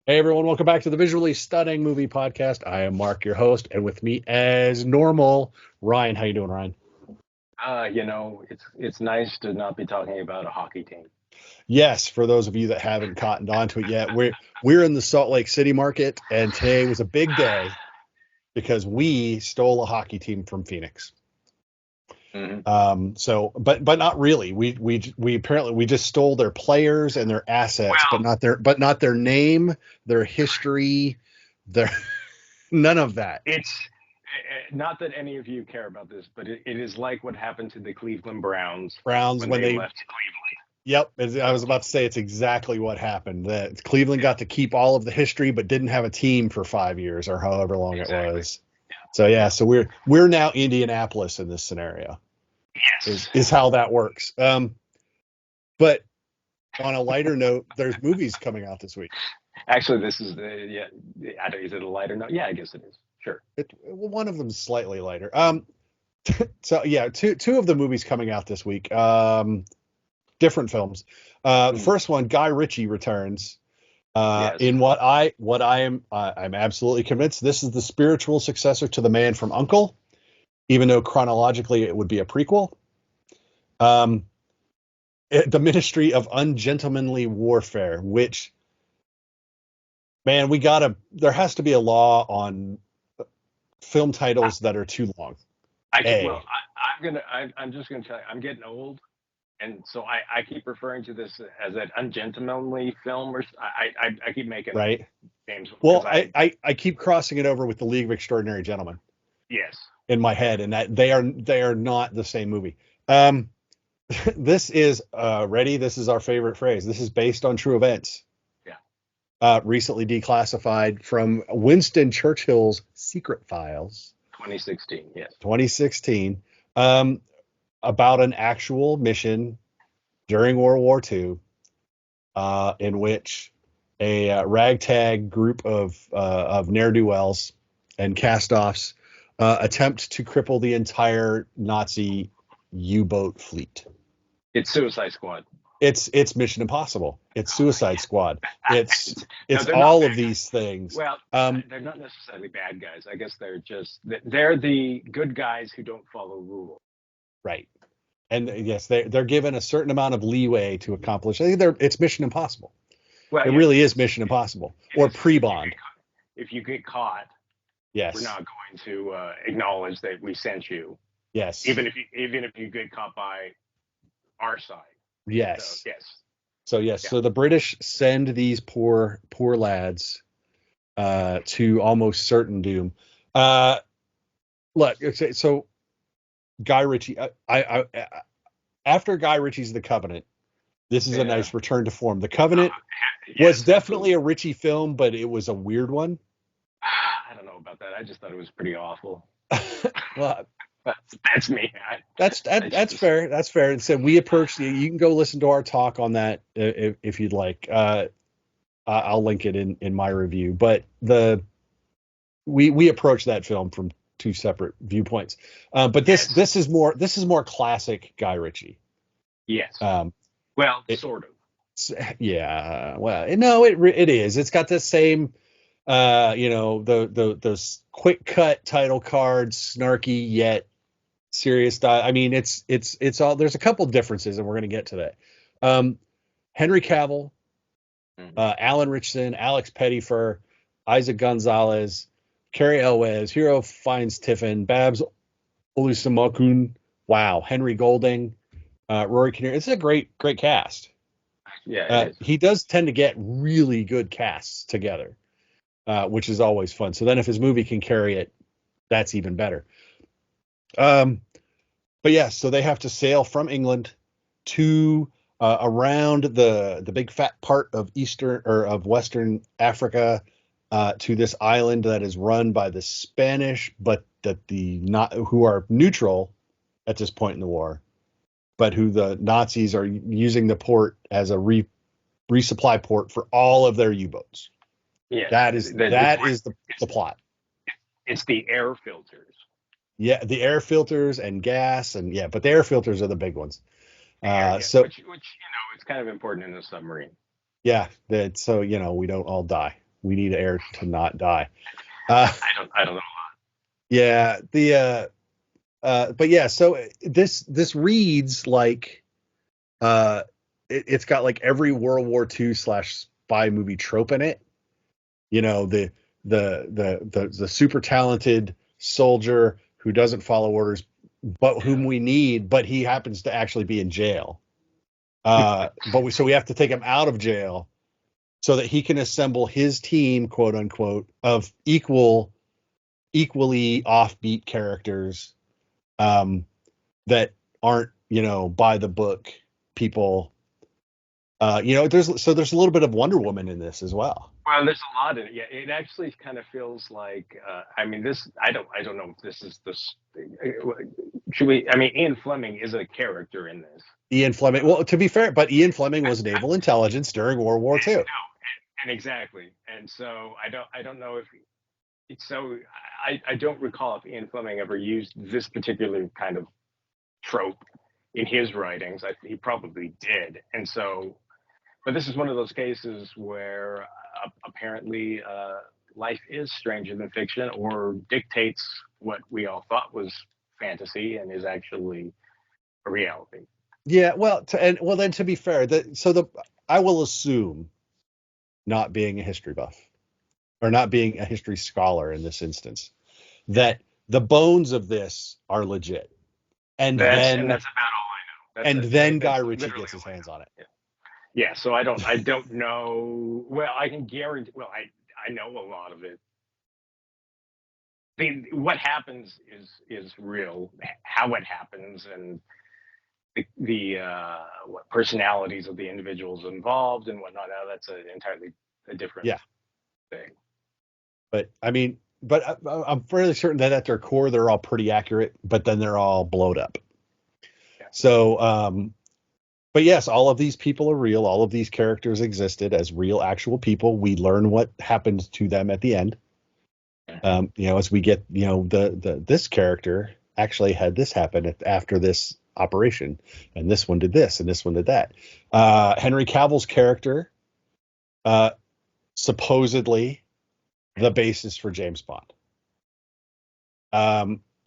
Hey everyone, welcome back to the Visually Stunning Movie Podcast. I am Mark, your host, and with me as normal, Ryan. How you doing, Ryan? It's nice to not be talking about a hockey team. Yes, for those of you that haven't cottoned onto it yet, we're in the Salt Lake City market, and today was a big day because we stole a hockey team from Phoenix. Hmm. But not really. We apparently we just stole their players and their assets, Well, not their name, their history, their none of that. it's not that any of you care about this, but it is like what happened to the Cleveland Browns Browns when when they they left Cleveland. Yep, I was about to say it's exactly what happened. That Cleveland Yeah, got to keep all of the history, but didn't have a team for 5 years or however long it exactly. was. So yeah, Yeah. so we're now Indianapolis in this scenario. Is Yes. is how that works. But on a lighter note, there's movies coming out this week. Actually, this is I don't, is it a lighter note? Yeah, I guess it is. Sure. Well, one of them is slightly lighter. So yeah, two of the movies coming out this week. Different films. The Mhm. first one, Guy Ritchie returns. Yes. In what I am, I'm absolutely convinced this is the spiritual successor to The Man from Uncle, even though chronologically it would be a prequel. Um, the Ministry of Ungentlemanly Warfare, which, man, there has to be a law on film I, titles that are too long. I can, well, A, I'm just gonna tell you, I'm getting old. And so I keep referring to this as an ungentlemanly film, or I keep making up right? names because Well, I keep crossing it over with the League of Extraordinary Gentlemen yes. in my head, and that they are not the same movie. Um, this is ready. This is our favorite phrase. This is based on true events. Yeah. Recently declassified from Winston Churchill's Secret Files, 2016. Yes. 2016, um, about an actual mission during World War II, in which a ragtag group of ne'er do wells and cast-offs attempt to cripple the entire Nazi U-boat fleet. It's Suicide Squad. It's Mission Impossible. It's Oh my Suicide Squad. It's No, it's they're not all bad of guys. these things. Well, Um, they're not necessarily bad guys. I guess they're the good guys who don't follow rules. right. And yes, they're given a certain amount of leeway to accomplish. I think it's Mission Impossible. Well, It yeah, really is Mission Impossible it or is because pre-Bond. if you get caught, we're Yes, not going to acknowledge that we sent you, yes, even if you get caught by our side. So yes. yes, yeah. So the British send these poor lads to almost certain doom. Uh, look, so Guy Ritchie. After Guy Ritchie's The Covenant, this is a Yeah. nice return to form. The Covenant was Yes, definitely absolutely. a Ritchie film, but it was a weird one. I don't know about that. I just thought it was pretty awful. Well, That's me. I that's just fair. That's fair. And so we approached. You can go listen to our talk on that if you'd like. I'll link it in my review. But we approached that film from two separate viewpoints. But yes, this is more classic Guy Ritchie. yes. Um, Well, it, sort of. yeah. Well, no, it is. It's got the same. Those quick cut title cards, snarky yet serious style. I mean, it's all. There's a couple differences, and we're going to get to that. Um, Henry Cavill, Mhm. Alan Richson, Alex Pettyfer, Isaac Gonzalez, Carrie Elwes, Hero Finds Tiffin, Babs Olusemakun, wow, Henry Golding, Rory Kinnear. It's a great cast. Yeah, it is. He does tend to get really good casts together, which is always fun. So then if his movie can carry it, that's even better. Um, but yeah, so they have to sail from England to around the big fat part of eastern or of western Africa, to this island that is run by the Spanish, but that the not who are neutral at this point in the war, but who the Nazis are using the port as a resupply port for all of their U-boats. Yes, That is the it's plot. it's the air filters. Yeah, the air filters and gas and yeah, but the air filters are the big ones. Yeah, which it's kind of important in a submarine. Yeah, that so we don't all die. We need air to not die. I don't know. Yeah. But yeah. So this reads like it's got like every World War II / spy movie trope in it. You know, the super talented soldier who doesn't follow orders, but whom we need, but he happens to actually be in jail. So we have to take him out of jail so that he can assemble his team, quote unquote, of equally offbeat characters that aren't, by the book people. There's a little bit of Wonder Woman in this as well. Well, there's a lot in it. Yeah, it actually kind of feels like. I mean, this. I don't know if this is this. Should we? I mean, Ian Fleming is a character in this. Ian Fleming. Well, to be fair, but Ian Fleming was naval intelligence during World War II. No, and exactly. And so I don't know if. So I don't recall if Ian Fleming ever used this particular kind of trope in his writings. He probably did. And so, but this is one of those cases where apparently life is stranger than fiction, or dictates what we all thought was fantasy and is actually a reality. Yeah, well, then to be fair, I will assume, not being a history buff or not being a history scholar in this instance, that the bones of this are legit, and that's about all I know. Then Guy Ritchie gets his hands on it. Yeah, so I don't know. Well, I can guarantee. Well, I know a lot of it. What happens is real. How it happens and the what personalities of the individuals involved and whatnot. Now that's entirely a different thing. But I mean, I'm fairly certain that at their core they're all pretty accurate, but then they're all blowed up. Yeah. So, but yes, all of these people are real. All of these characters existed as real, actual people. We learn what happened to them at the end. As we get, this character actually had this happen after this operation, and this one did this, and this one did that. Henry Cavill's character, supposedly the basis for James Bond,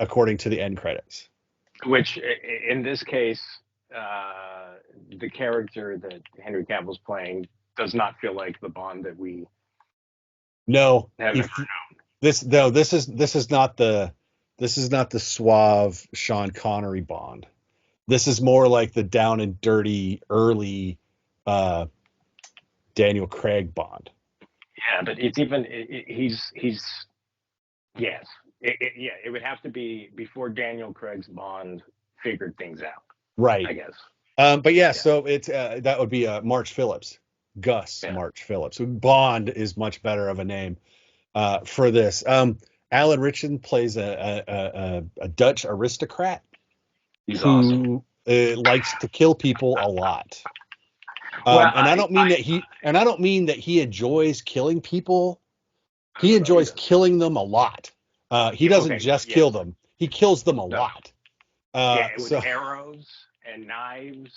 according to the end credits. Which, in this case, the character that Henry Cavill's playing does not feel like the Bond that we have ever known. This is not the suave Sean Connery Bond. This is more like the down and dirty early Daniel Craig Bond. Yeah, but it's even he's yes. It would have to be before Daniel Craig's Bond figured things out. Right. I guess. But yeah, so it's that would be March Phillips. Gus March Phillips. Bond is much better of a name for this. Alan Ritchson plays a Dutch aristocrat who likes to kill people a lot. And I don't mean that he enjoys killing people. He enjoys killing them a lot. He doesn't just kill them; he kills them a lot. With arrows and knives.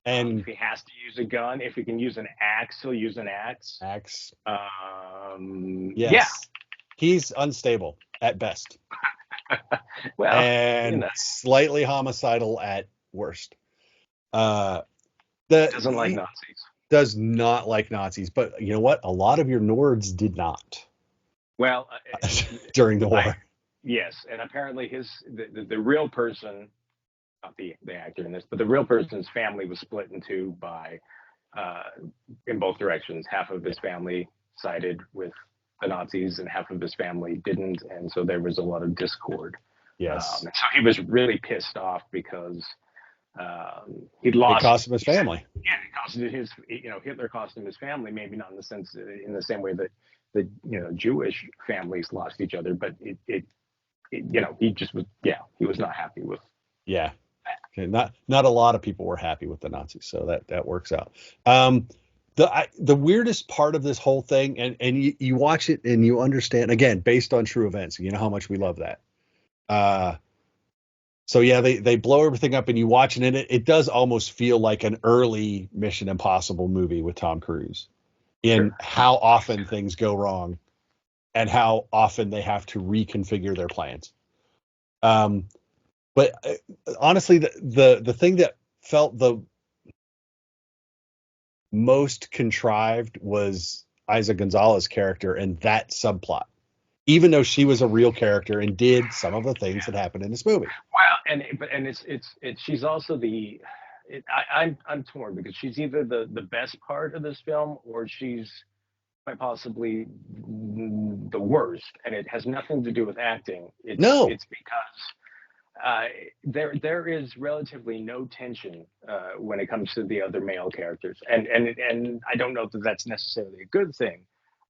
And if he has to use a gun, if he can use an axe, he'll use an axe. Yes. Yeah. He's unstable at best. Well, and slightly homicidal at worst. Doesn't like Nazis. Does not like Nazis, but you know what? A lot of your Nords did not. Well, during the war. Yes, and apparently the real person, not the actor in this, but the real person's family was split in two by in both directions. Half of his family sided with the Nazis, and half of his family didn't, and so there was a lot of discord. Yes. So he was really pissed off because he'd lost. It cost him his family. Yeah, it cost his. Hitler cost him his family. Maybe not in the same way that the Jewish families lost each other, but he just was. Yeah, he was not happy with. Yeah. Okay, not a lot of people were happy with the Nazis, so that works out. The weirdest part of this whole thing, and you watch it and you understand, again, based on true events, you know how much we love that. So yeah, they blow everything up and you watch it, and it does almost feel like an early Mission Impossible movie with Tom Cruise. in how often things go wrong and how often they have to reconfigure their plans. But honestly, the thing that felt the most contrived was Isa Gonzalez's character and that subplot, even though she was a real character and did some of the things that happened in this movie. Well, and it's she's also I'm torn because she's either the best part of this film or she's quite possibly the worst, and it has nothing to do with acting. It's because there is relatively no tension when it comes to the other male characters, and I don't know that that's necessarily a good thing.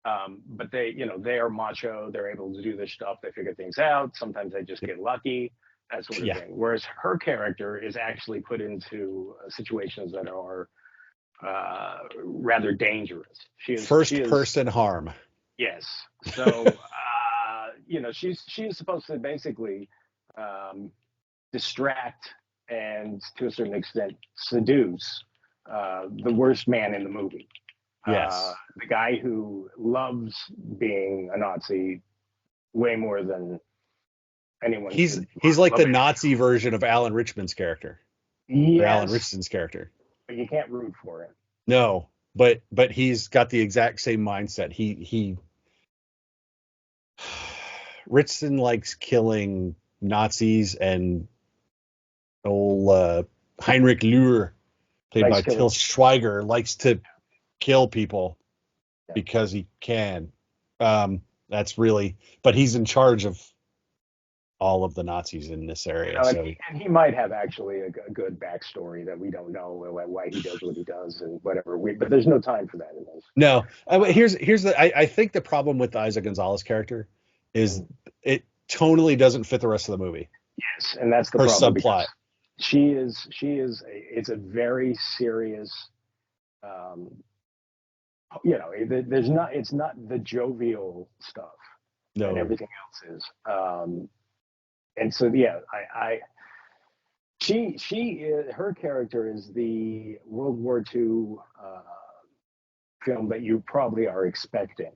But they are macho. They're able to do this stuff. They figure things out. Sometimes they just get lucky, that sort of thing. Whereas her character is actually put into situations that are rather dangerous. She is first-person harm. Yes. So she is supposed to basically distract and to a certain extent seduce the worst man in the movie. Yes. The guy who loves being a Nazi way more than anyone. He's like the Nazi version of Alan Richman's character. Yes. Or Alan Richardson's character. But you can't root for him. No, but he's got the exact same mindset. He Richardson likes killing Nazis, and old Heinrich Löhr, played by Til Schweiger, likes to kill people because he can. That's really, but he's in charge of all of the Nazis in this area. And he might have actually a good backstory that we don't know why he does what he does and whatever. But there's no time for that in this. No, I think the problem with the Isa Gonzalez character is it tonally doesn't fit the rest of the movie. Yes, and that's the her problem. Subplot. It's a very serious. It's not the jovial stuff. No. And everything else is. And so her character is the World War II film that you probably are expecting.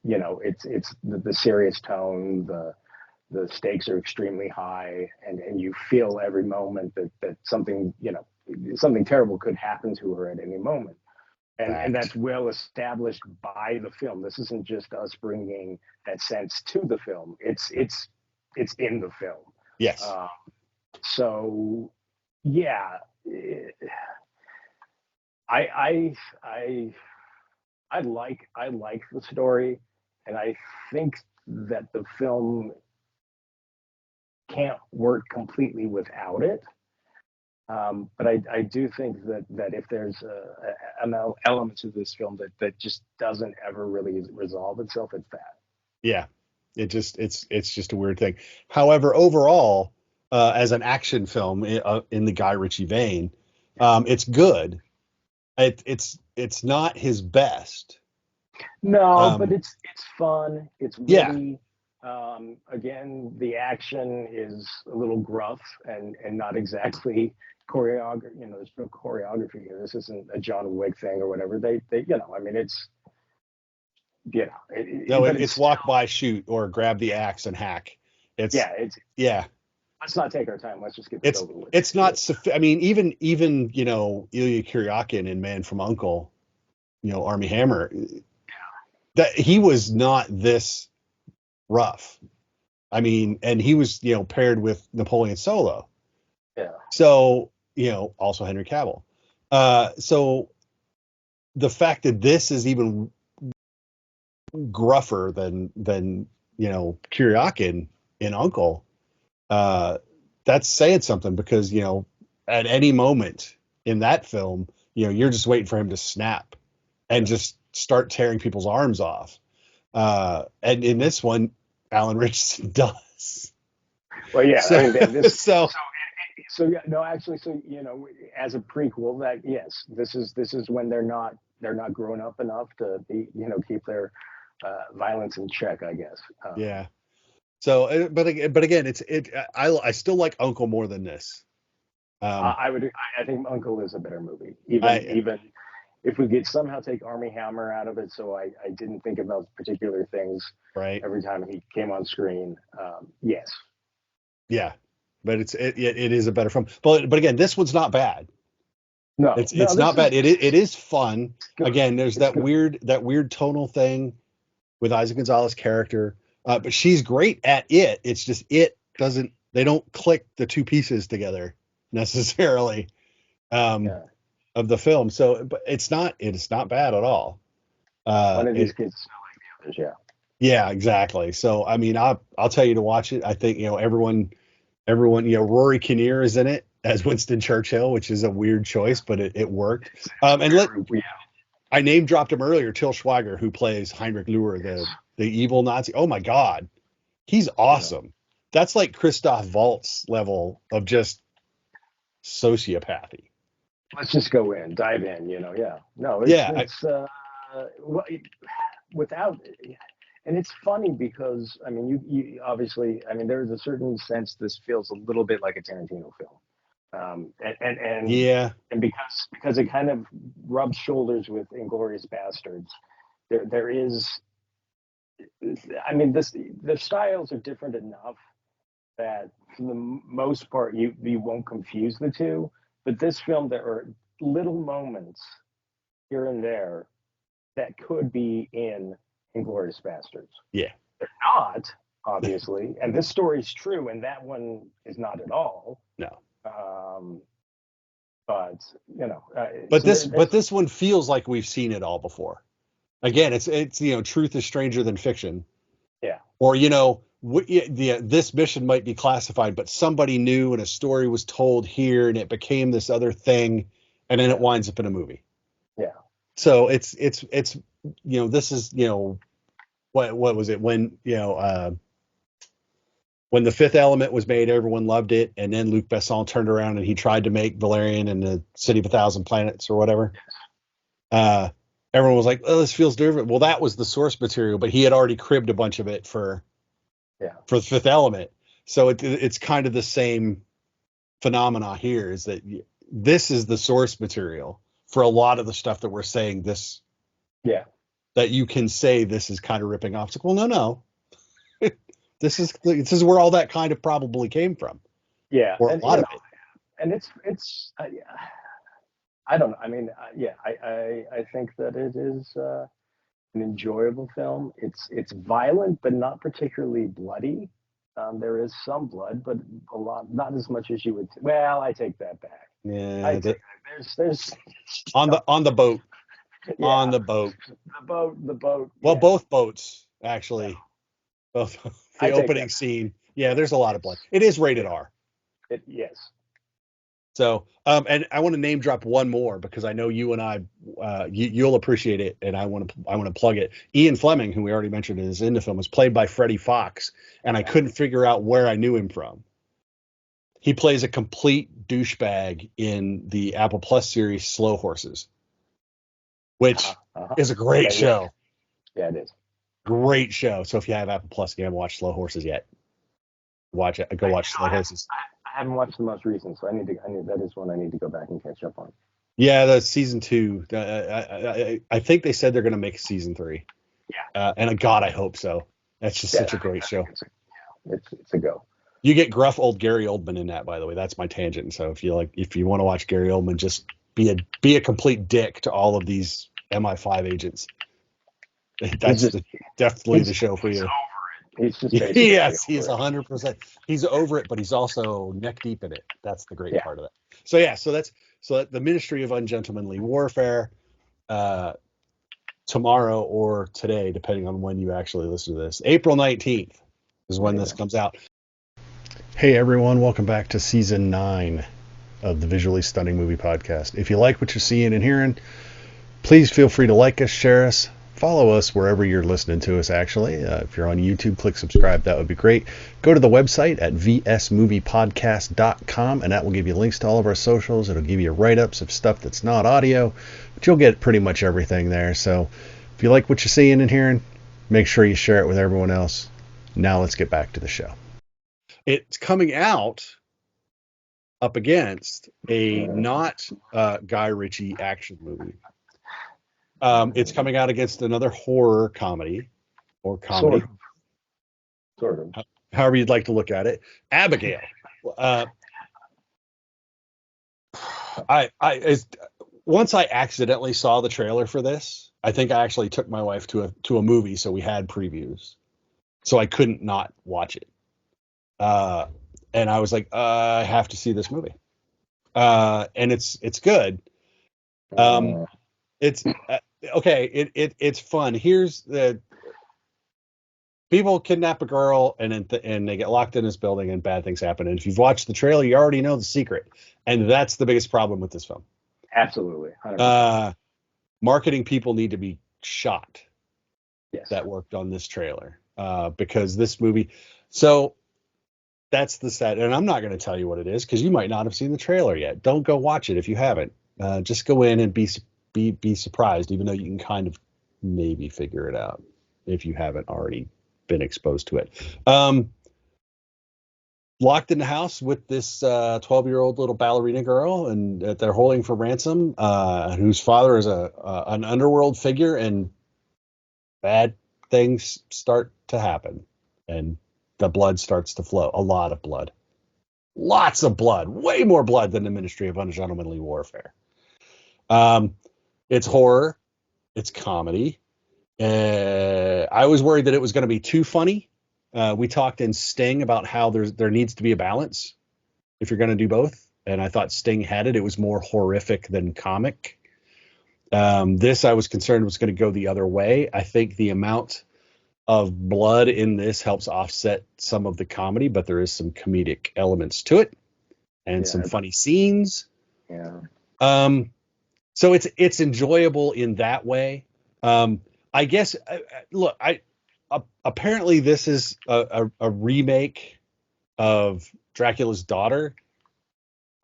It's the serious tone, the stakes are extremely high, and you feel every moment that something terrible could happen to her at any moment. And that's well established by the film. This isn't just us bringing that sense to the film. It's in the film. Yes. So yeah, I like the story, and I think that the film can't work completely without it. But I do think that if there's an element to this film that just doesn't ever really resolve itself, it's that. Yeah, it's just a weird thing. However, overall, as an action film in the Guy Ritchie vein, it's good. It's not his best. No, but it's fun. It's witty. Again, the action is a little gruff and not exactly choreography. There's no choreography here. This isn't a John Wick thing or whatever. It's walk by, shoot, or grab the axe and hack. Let's not take our time. Let's just get this over with. It's not. I mean, even Ilya Kuryakin in Man from U.N.C.L.E., Armie Hammer, that he was not this rough. I mean, and he was paired with Napoleon Solo. Yeah. So also Henry Cavill. So the fact that this is even gruffer than Kuryakin in U.N.C.L.E., that's saying something, because at any moment in that film, you're just waiting for him to snap and just start tearing people's arms off. And in this one, Alan Richardson does. Well, yeah. So, I mean, this, so actually, as a prequel, that yes, this is when they're not grown up enough to be, keep their violence in check, I guess. Yeah. So, but again, I still like U.N.C.L.E. more than this. I think U.N.C.L.E. is a better movie, even if we could somehow take Army Hammer out of it, so I didn't think about particular things Right. every time he came on screen. Yes. Yeah. But it is a better film. But again, this one's not bad. No, It's not bad. It is fun. good. Again, there's It's that good. weird tonal thing with Isa Gonzalez's character. But she's great at it. It's just they don't click the two pieces together necessarily Yeah. of the film. So but it's not bad at all. One of these kids is not like the others, yeah. Yeah, exactly. So I mean, I'll tell you to watch it. I think everyone, Rory Kinnear is in it as Winston Churchill, which is a weird choice, but it worked. I name dropped him earlier, Till Schweiger, who plays Heinrich Luhr, the evil Nazi. Oh my God, he's awesome. That's like Christoph Waltz level of just sociopathy. Let's just dive in. Yeah. No, without. And it's funny because I mean, you obviously, I mean, there's a certain sense this feels a little bit like a Tarantino film, and because it kind of rubs shoulders with Inglourious Bastards. There is, I mean, the styles are different enough that for the most part you won't confuse the two. But this film, there are little moments here and there that could be in Inglourious Bastards. Yeah. They're not, obviously, and this story's true, and that one is not at all. No. But this one feels like we've seen it all before. Again, it's truth is stranger than fiction. Yeah. Or this mission might be classified, but somebody knew and a story was told here, and it became this other thing, and then it winds up in a movie. Yeah. So it's this is what was it when when The Fifth Element was made, everyone loved it, and then Luc Besson turned around and he tried to make Valerian and the City of a Thousand Planets or whatever. Everyone was like, "Oh, this feels different." Well, that was the source material, but he had already cribbed a bunch of it for The Fifth Element. So it's kind of the same phenomena here, is that this is the source material for a lot of the stuff that we're saying this. Yeah. That you can say this is kind of ripping off. It's like, well, no. This is where all that kind of probably came from. Yeah. Or a lot of it. And it's I don't know. I mean, I think that it is an enjoyable film. It's violent, but not particularly bloody. There is some blood, but a lot, not as much as you would. Well, I take that back. Yeah, there's on the boat. Yeah, on the boat. The boat. Well, both boats actually. Both the opening scene. Yeah, there's a lot of blood. It is rated R. Yes. So, and I want to name drop one more because I know you and I, you'll appreciate it, and I want to plug it. Ian Fleming, who we already mentioned is in the film, is played by Freddie Fox, and I couldn't figure out where I knew him from. He plays a complete douchebag in the Apple Plus series Slow Horses, which is a great show. Yeah, it is. Great show. So if you have Apple Plus and you haven't watched Slow Horses yet, watch it. Go watch Slow Horses. I haven't watched the most recent, so that is one I need to go back and catch up on. Yeah, that's season 2. I think they said they're going to make season 3. Yeah. And God, I hope so. That's just such a great show. It's a go. You get gruff old Gary Oldman in that, by the way. That's my tangent. So if you want to watch Gary Oldman, just be a complete dick to all of these MI5 agents. That's definitely the show for you. He's just yes, he's 100%. He's over it, but he's also neck deep in it. That's the great part of that. So the Ministry of Ungentlemanly Warfare, tomorrow or today, depending on when you actually listen to this. April 19th is when this comes out. Hey everyone, welcome back to season 9 of the Visually Stunning Movie Podcast. If you like what you're seeing and hearing, please feel free to like us, share us, follow us wherever you're listening to us, actually. If you're on YouTube, click subscribe. That would be great. Go to the website at vsmoviepodcast.com, and that will give you links to all of our socials. It'll give you write-ups of stuff that's not audio, but you'll get pretty much everything there. So if you like what you're seeing and hearing, make sure you share it with everyone else. Now let's get back to the show. It's coming out up against a not Guy Ritchie action movie. It's coming out against another horror comedy or Sort comedy, of, sort of. however you'd like to look at it. Abigail. Uh, once I accidentally saw the trailer for this, I think I actually took my wife to a movie, so we had previews, so I couldn't not watch it. And I was like, I have to see this movie. And it's good. Um, it's okay. It's fun. Here's the people kidnap a girl and they get locked in this building and bad things happen. And if you've watched the trailer, you already know the secret. And that's the biggest problem with this film. Absolutely, 100%. Marketing people need to be shot. Yes. That worked on this trailer because this movie. So that's the set, and I'm not going to tell you what it is because you might not have seen the trailer yet. Don't go watch it if you haven't. Just go in and be surprised, even though you can kind of maybe figure it out if you haven't already been exposed to it. Locked in the house with this 12-year-old little ballerina girl, and they're holding for ransom, whose father is an underworld figure, and bad things start to happen, and the blood starts to flow. A lot of blood. Lots of blood. Way more blood than the Ministry of Ungentlemanly Warfare. It's horror. It's comedy. I was worried that it was going to be too funny. We talked in Sting about how there needs to be a balance if you're going to do both. And I thought Sting had it. It was more horrific than comic. This I was concerned was going to go the other way. I think the amount of blood in this helps offset some of the comedy, but there is some comedic elements to it and some funny scenes. Yeah. So it's enjoyable in that way. I guess look, apparently this is a remake of Dracula's Daughter.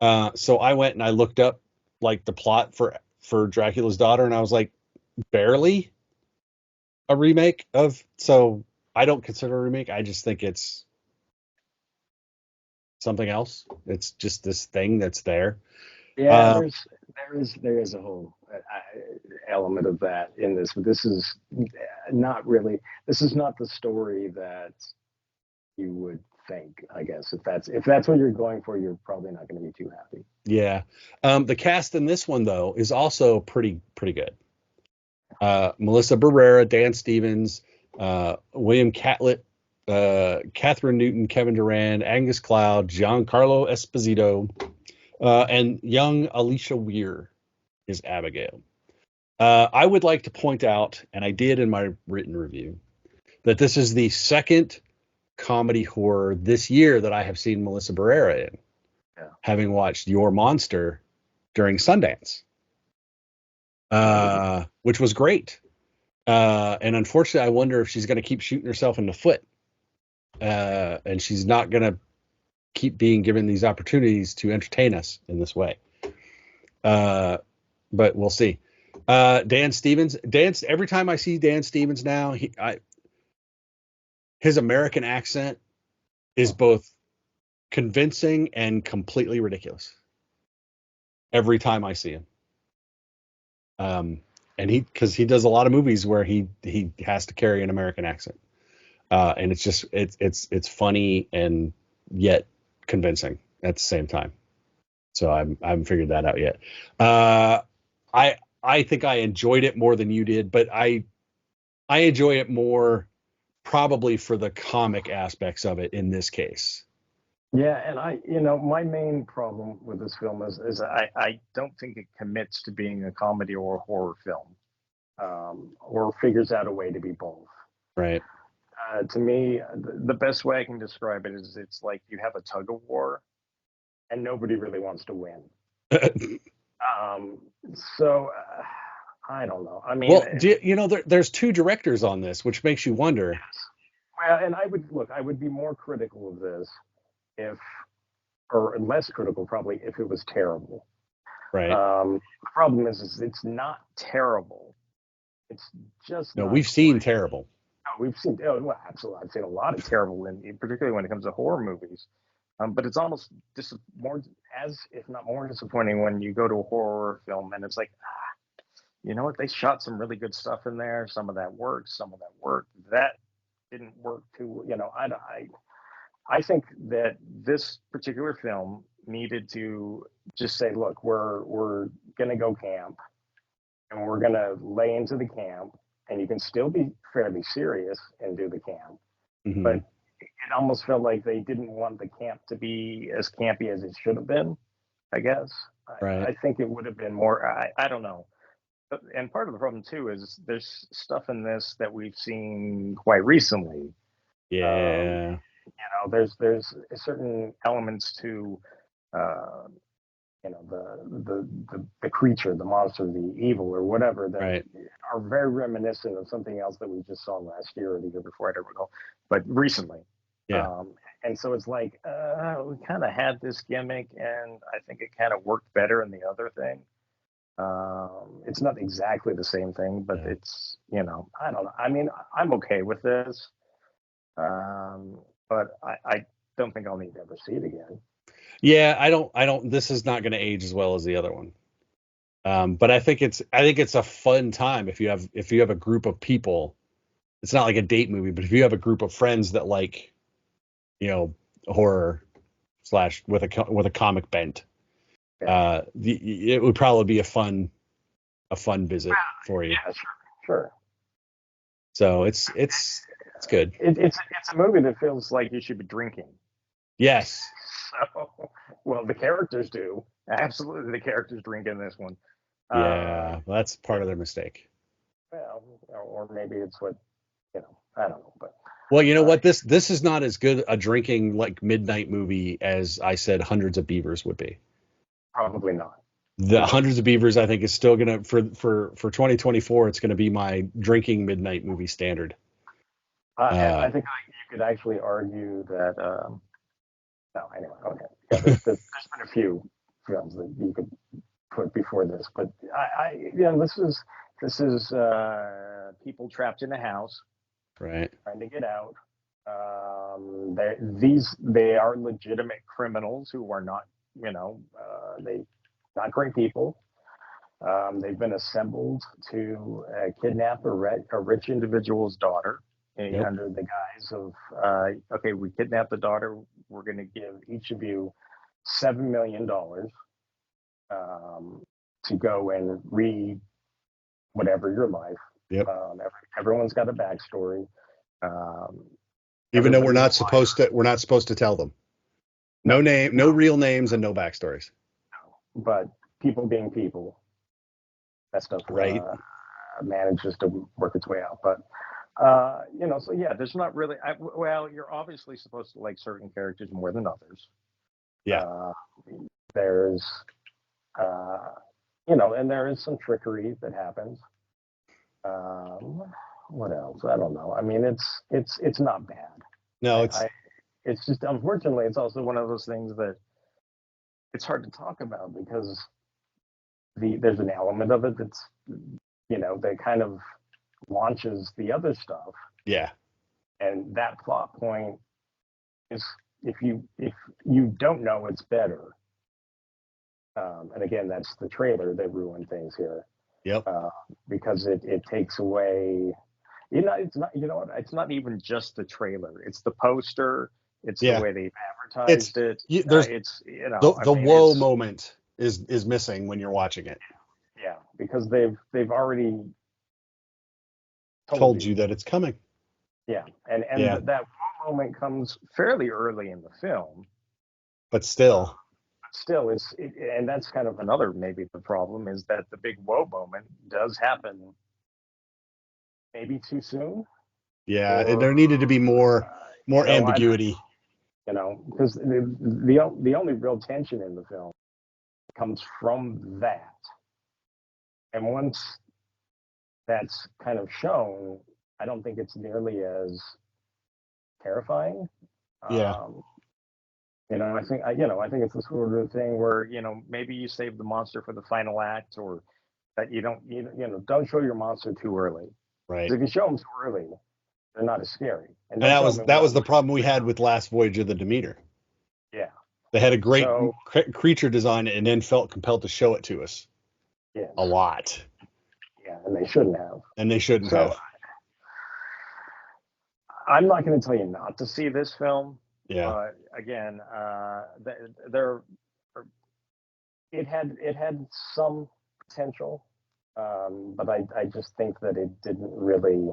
So I went and I looked up like the plot for Dracula's Daughter, and I was like, barely a remake of. So I don't consider a remake. I just think it's something else. It's just this thing that's there. Yeah, there is a whole element of that in this, but this is not really. This is not the story that you would think. I guess if that's what you're going for, you're probably not going to be too happy. Yeah. The cast in this one though is also pretty good. Melissa Barrera, Dan Stevens, William Catlett, Catherine Newton, Kevin Durand, Angus Cloud, Giancarlo Esposito, and young Alicia Weir is Abigail. I would like to point out, and I did in my written review, that this is the second comedy horror this year that I have seen Melissa Barrera in, having watched Your Monster during Sundance, which was great. And unfortunately, I wonder if she's going to keep shooting herself in the foot, and she's not going to keep being given these opportunities to entertain us in this way. But we'll see. Dan Stevens. Every time I see Dan Stevens now, his American accent is both convincing and completely ridiculous. Every time I see him. And because he does a lot of movies where he has to carry an American accent, and it's funny and yet convincing at the same time. So I haven't figured that out yet. I think I enjoyed it more than you did, but I enjoy it more probably for the comic aspects of it in this case. Yeah, and my main problem with this film is I don't think it commits to being a comedy or a horror film, or figures out a way to be both. Right. To me, the best way I can describe it is it's like you have a tug of war, and nobody really wants to win. So I don't know. I mean, well, there's two directors on this, which makes you wonder. Yes. Well, and I would be more critical of this or less critical probably if it was terrible. Right. The problem is it's not terrible. It's just no. not We've seen terrible. No, we've seen. Oh, well, absolutely. I've seen a lot of terrible, particularly when it comes to horror movies. But it's almost more, as if not more disappointing when you go to a horror film and it's like, you know what, they shot some really good stuff in there. Some of that worked, some of that worked. That didn't work too, I think that this particular film needed to just say, look, we're gonna go camp and we're gonna lay into the camp, and you can still be fairly serious and do the camp. Mm-hmm. But it almost felt like they didn't want the camp to be as campy as it should have been, I guess. Right. I think it would have been more, I don't know. And part of the problem too is there's stuff in this that we've seen quite recently. Yeah. There's certain elements to uh, the creature, the monster, the evil, or whatever that Right. are very reminiscent of something else that we just saw last year or the year before. I don't recall, but recently. Yeah. And so it's like we kind of had this gimmick, and I think it kind of worked better in the other thing. It's not exactly the same thing, but Yeah. it's, I don't know. I mean, I'm okay with this, but I don't think I'll need to ever see it again. Yeah, I don't this is not going to age as well as the other one. But I think it's a fun time if you have a group of people. It's not like a date movie, but if you have a group of friends that like, horror / with a comic bent, Yeah. it would probably be a fun visit for you. Yeah, sure. So it's good. It's a movie that feels like you should be drinking. Yes. So, well, the characters do. Absolutely, the characters drink in this one. Yeah, that's part of their mistake. Well, or maybe it's what, I don't know. But Well, you know what? This is not as good a drinking like midnight movie as I said Hundreds of Beavers would be. probably not. The Hundreds of Beavers, I think, is still gonna for 2024. It's gonna be my drinking midnight movie standard. I think you could actually argue that. No, anyway, okay. Yeah, there's been a few films that you could put before this, but this is people trapped in a house, Right. trying to get out. They are legitimate criminals who are not, they not great people. They've been assembled to kidnap a rich individual's daughter under the guise of, okay, we kidnapped the daughter. We're going to give each of you $7 million to go and read whatever your life. Yep. Everyone's got a backstory. Even though we're not supposed to tell them. No name, no real names, and no backstories. But people being people, that stuff right manages to work its way out. But so yeah, there's not really. Well, you're obviously supposed to like certain characters more than others. Yeah. There's, and there is some trickery that happens. What else? I don't know. I mean, it's not bad. No, it's just, unfortunately, it's also one of those things that it's hard to talk about because there's an element of it that's, that kind of launches the other stuff. Yeah. And that plot point is, if you don't know, it's better. And again, that's the trailer that ruined things here. Yep. Because it takes away, it's not, it's not even just the trailer. It's the poster. It's the way they've advertised it. The whoa moment is missing when you're watching it. Yeah, because they've already told you that it's coming. Yeah, and that whoa moment comes fairly early in the film. But still. And that's kind of another, maybe the problem is that the big whoa moment does happen maybe too soon. Yeah, there needed to be more ambiguity. Because the only real tension in the film comes from that. And once that's kind of shown, I don't think it's nearly as terrifying. Yeah. I think it's the sort of thing where, maybe you save the monster for the final act, or that you don't show your monster too early. Right. If you show them too early, they're not as scary. And that was the problem we had with Last Voyage of the Demeter. Yeah. They had a great creature design and then felt compelled to show it to us. Yeah. A lot. and they shouldn't have. And they shouldn't So have. I'm not going to tell you not to see this film. Yeah. But again, it had some potential, but I just think that it didn't really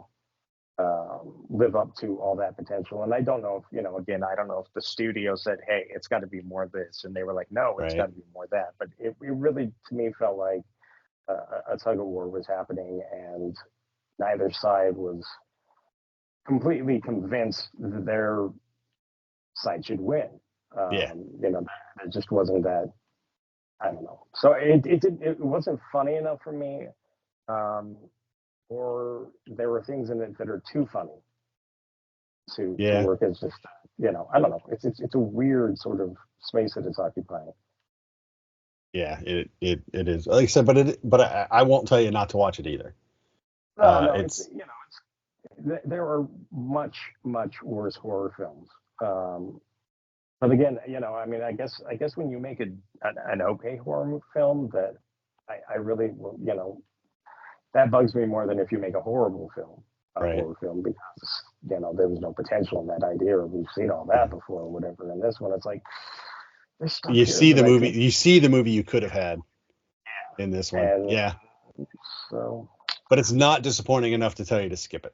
live up to all that potential. And I don't know if, again, I don't know if the studio said, hey, it's got to be more this, and they were like, no, it's got to be more that. But it really, to me, felt like a tug of war was happening, and neither side was completely convinced that their side should win. It just wasn't that. I don't know. So it wasn't funny enough for me, or there were things in it that are too funny to work as just I don't know. It's a weird sort of space that it's occupying. Yeah, it is. Like I said, but I won't tell you not to watch it either. No, it's there are much worse horror films. But again, I mean, I guess when you make an okay horror film, that I really, that bugs me more than if you make a horrible film, horror film, because there was no potential in that idea, or we've seen all that before, or whatever. And this one, it's like you see the movie, you could have had in this one, and so. But it's not disappointing enough to tell you to skip it.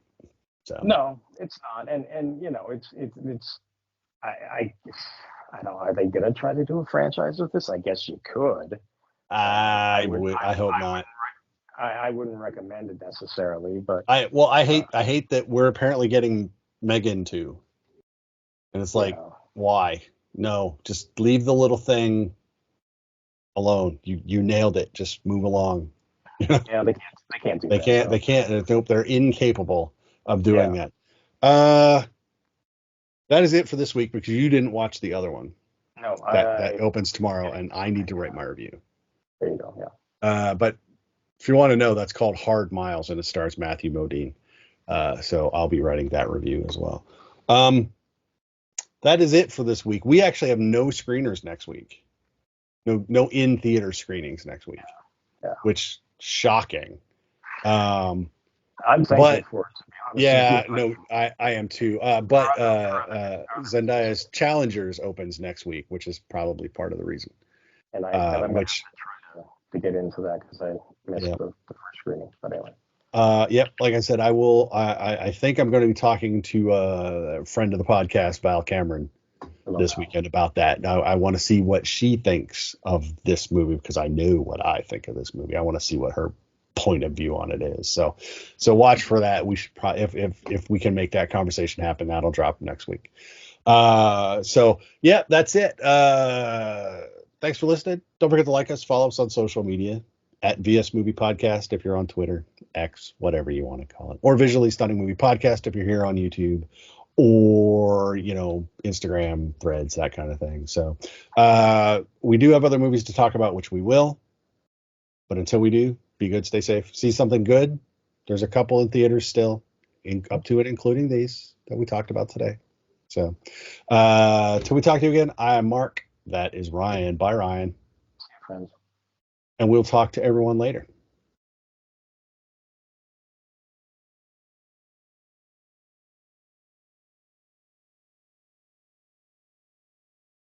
So no, it's not, and it's I don't know. Are they gonna try to do a franchise with this? I guess you could. I hope not. I wouldn't recommend it necessarily, but I hate that we're apparently getting Megan too, and it's like, why? No, just leave the little thing alone. You nailed it. Just move along. Yeah, they can't do that. They can't. Nope, they're incapable of doing that. That is it for this week, because you didn't watch the other one. No, that opens tomorrow, and I need to write my review. There you go. Yeah. But if you want to know, that's called Hard Miles, and it stars Matthew Modine. So I'll be writing that review as well. That is it for this week. We actually have no screeners next week. No in theater screenings next week. Yeah. Which shocking. I'm thankful for it. Yeah, no, I am too. But Zendaya's Challengers opens next week, which is probably part of the reason. And I'm going to try to get into that, because I missed the first screening. But anyway. Yep. Like I said, I will. I think I'm going to be talking to a friend of the podcast, Val Cameron, this weekend about that. Now, I want to see what she thinks of this movie, because I know what I think of this movie. I want to see what her point of view on it is. So watch for that. We should probably, if we can make that conversation happen, that'll drop next week. So yeah, that's it. Thanks for listening. Don't forget to like us, follow us on social media at VS Movie Podcast if you're on Twitter, X, whatever you want to call it, or Visually Stunning Movie Podcast if you're here on YouTube, or Instagram, Threads, that kind of thing. So we do have other movies to talk about, which we will, but until we do, be good, stay safe, see something good. There's a couple in theaters still, up to it, including these that we talked about today. So till we talk to you again, I am Mark. That is Ryan. Bye, Ryan. Friends. And we'll talk to everyone later.